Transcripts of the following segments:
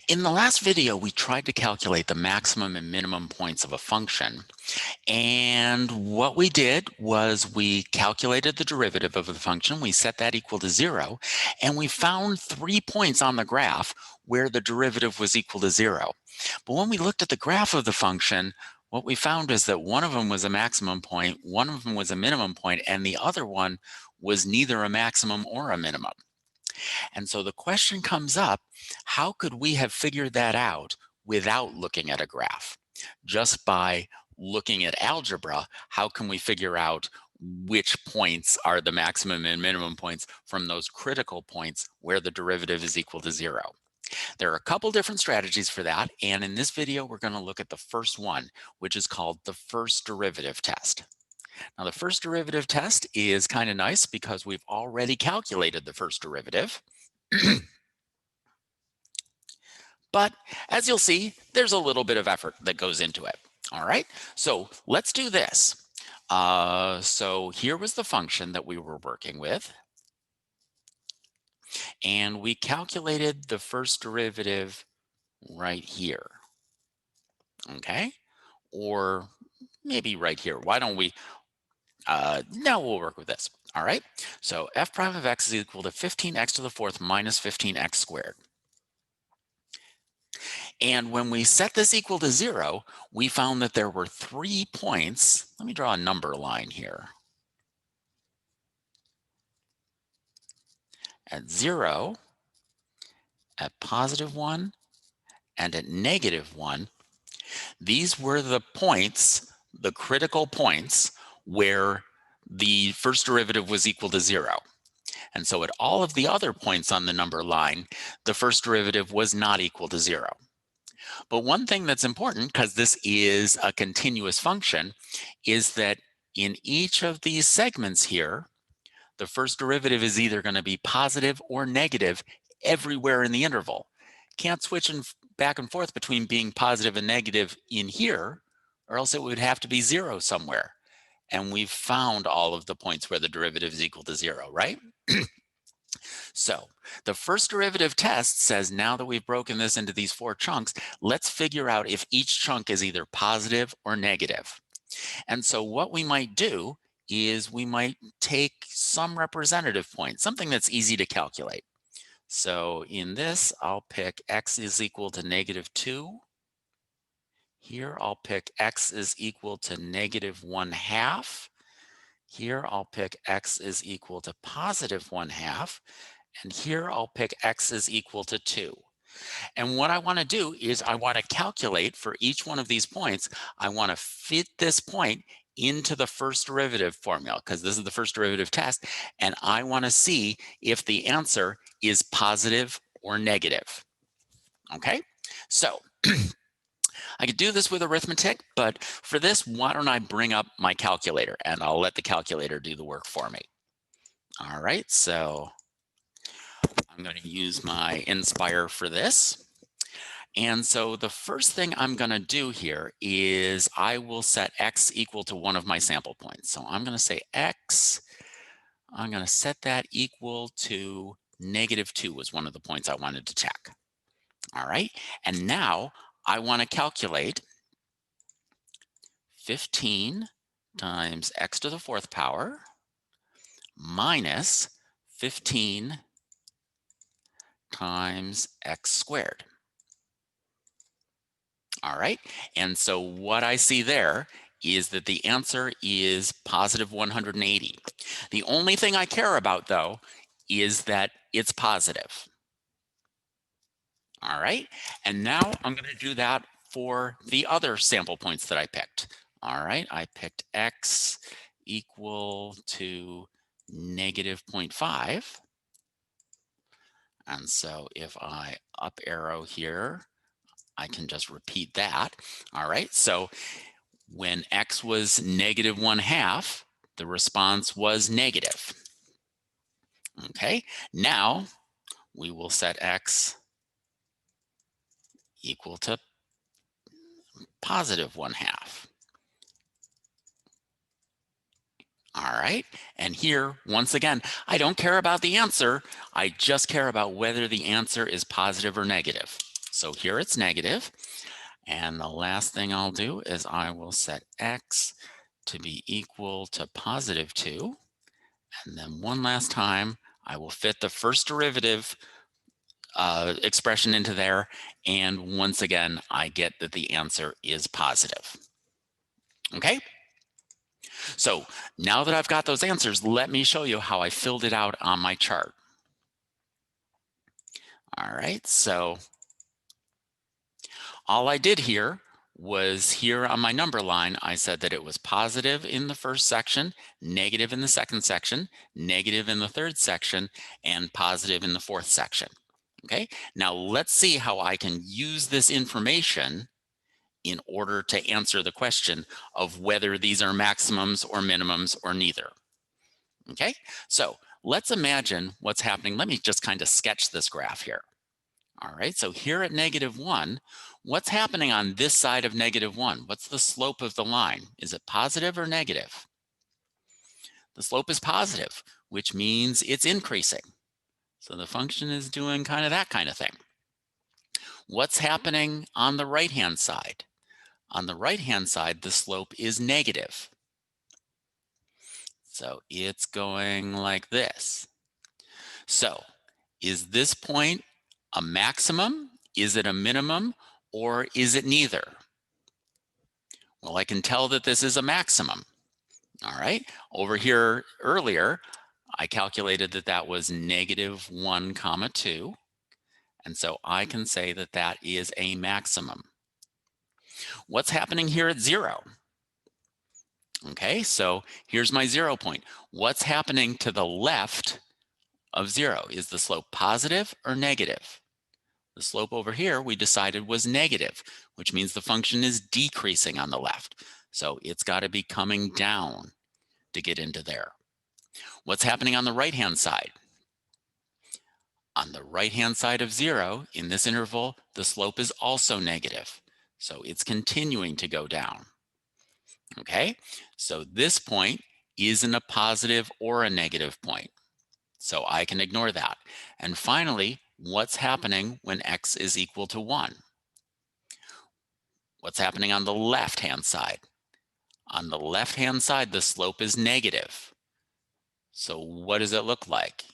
In the last video, we tried to calculate the maximum and minimum points of a function. And what we did was we calculated the derivative of the function. We set that equal to 0. And we found 3 points on the graph where the derivative was equal to 0. But when we looked at the graph of the function, what we found is that one of them was a maximum point, one of them was a minimum point, and the other one was neither a maximum or a minimum. And so the question comes up, how could we have figured that out without looking at a graph? Just by looking at algebra, how can we figure out which points are the maximum and minimum points from those critical points where the derivative is equal to 0? There are a couple different strategies for that, and in this video we're going to look at the first one, which is called the first derivative test. Now, the first derivative test is kind of nice because we've already calculated the first derivative. But as you'll see, there's a little bit of effort that goes into it. All right, so let's do this. So here was the function that we were working with. And we calculated the first derivative right here. Okay, or maybe right here. Why don't we? Now we'll work with this. All right, so f prime of x is equal to 15x to the fourth minus 15x squared. And when we set this equal to 0, we found that there were 3 points. Let me draw a number line here. At 0, at +1, and at -1. These were the points, the critical points, where the first derivative was equal to 0. And so at all of the other points on the number line, the first derivative was not equal to 0. But one thing that's important, because this is a continuous function, is that in each of these segments here, the first derivative is either going to be positive or negative everywhere in the interval. Can't switch back and forth between being positive and negative in here, or else it would have to be 0 somewhere. And we've found all of the points where the derivative is equal to 0, right? So the first derivative test says, now that we've broken this into these 4 chunks, let's figure out if each chunk is either positive or negative. And so what we might do is we might take some representative point, something that's easy to calculate. So in this, I'll pick x is equal to -2. Here, I'll pick x is equal to -1/2. Here, I'll pick x is equal to +1/2. And here, I'll pick x is equal to 2. And what I want to do is I want to calculate for each one of these points. I want to fit this point into the first derivative formula, because this is the first derivative test. And I want to see if the answer is positive or negative. Okay, so I could do this with arithmetic, but for this, why don't I bring up my calculator and I'll let the calculator do the work for me. All right, so I'm going to use my Inspire for this. And so the first thing I'm going to do here is I will set x equal to one of my sample points. So I'm going to say x, I'm going to set that equal to -2 was one of the points I wanted to check. All right, and now I want to calculate 15 times x to the 4th power minus 15 times x squared. All right, and so what I see there is that the answer is positive 180. The only thing I care about, though, is that it's positive. All right, and now I'm going to do that for the other sample points that I picked. All right, I picked x equal to -0.5. And so if I up arrow here, I can just repeat that. All right, so when x was -1/2, the response was negative. Okay, now we will set x equal to +1/2. All right, and here, once again, I don't care about the answer. I just care about whether the answer is positive or negative. So here it's negative. And the last thing I'll do is I will set x to be equal to positive 2. And then one last time, I will fit the first derivative expression into there. And once again, I get that the answer is positive. Okay? So now that I've got those answers, let me show you how I filled it out on my chart. All right, so all I did here was here on my number line, I said that it was positive in the first section, negative in the second section, negative in the third section, and positive in the fourth section. Okay, now let's see how I can use this information in order to answer the question of whether these are maximums or minimums or neither. Okay, so let's imagine what's happening. Let me just kind of sketch this graph here. All right, so here at -1, what's happening on this side of -1? What's the slope of the line? Is it positive or negative? The slope is positive, which means it's increasing. So the function is doing kind of that kind of thing. What's happening on the right-hand side? On the right-hand side, the slope is negative. So it's going like this. So is this point a maximum? Is it a minimum? Or is it neither? Well, I can tell that this is a maximum. All right. Over here earlier, I calculated that that was -1, 2. And so I can say that that is a maximum. What's happening here at 0? Okay, so here's my 0 point. What's happening to the left of 0? Is the slope positive or negative? The slope over here we decided was negative, which means the function is decreasing on the left. So it's got to be coming down to get into there. What's happening on the right-hand side? On the right-hand side of 0, in this interval, the slope is also negative. So it's continuing to go down. Okay, so this point isn't a positive or a negative point. So I can ignore that. And finally, what's happening when x is equal to 1? What's happening on the left-hand side? On the left-hand side, the slope is negative. So what does it look like?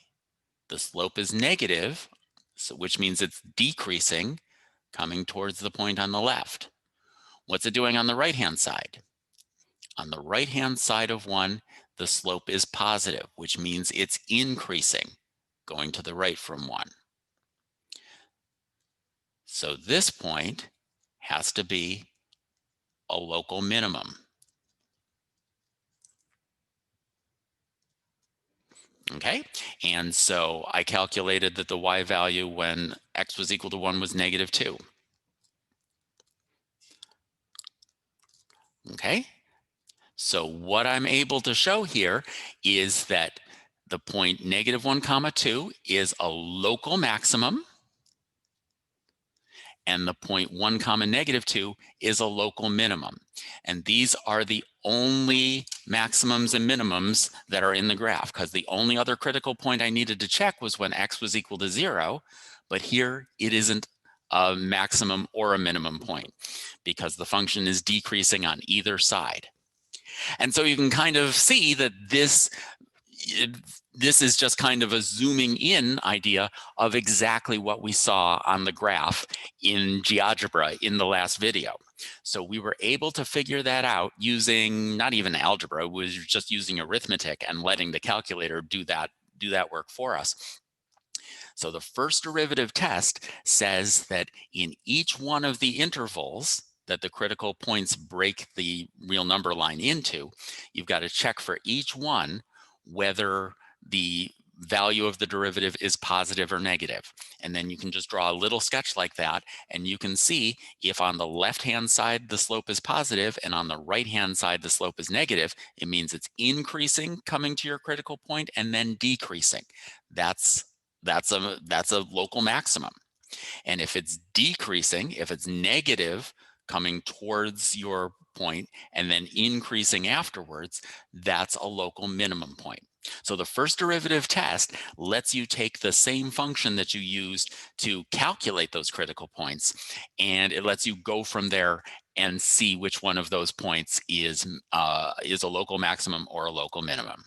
The slope is negative, so which means it's decreasing, coming towards the point on the left. What's it doing on the right-hand side? On the right-hand side of 1, the slope is positive, which means it's increasing, going to the right from 1. So this point has to be a local minimum. Okay, and so I calculated that the y value when x was equal to 1 was -2. Okay, so what I'm able to show here is that the point -1, 2 is a local maximum, and the point 1, -2 is a local minimum. And these are the only maximums and minimums that are in the graph, because the only other critical point I needed to check was when x was equal to 0, but here it isn't a maximum or a minimum point because the function is decreasing on either side. And so you can kind of see that this is just kind of a zooming in idea of exactly what we saw on the graph in GeoGebra in the last video. So we were able to figure that out using not even algebra, it was just using arithmetic and letting the calculator do that work for us. So the first derivative test says that in each one of the intervals that the critical points break the real number line into, you've got to check for each one whether the value of the derivative is positive or negative. And then you can just draw a little sketch like that, and you can see if on the left-hand side the slope is positive and on the right-hand side the slope is negative, it means it's increasing coming to your critical point and then decreasing. That's a local maximum. And if it's decreasing, if it's negative coming towards your point and then increasing afterwards, that's a local minimum point. So the first derivative test lets you take the same function that you used to calculate those critical points, and it lets you go from there and see which one of those points is a local maximum or a local minimum.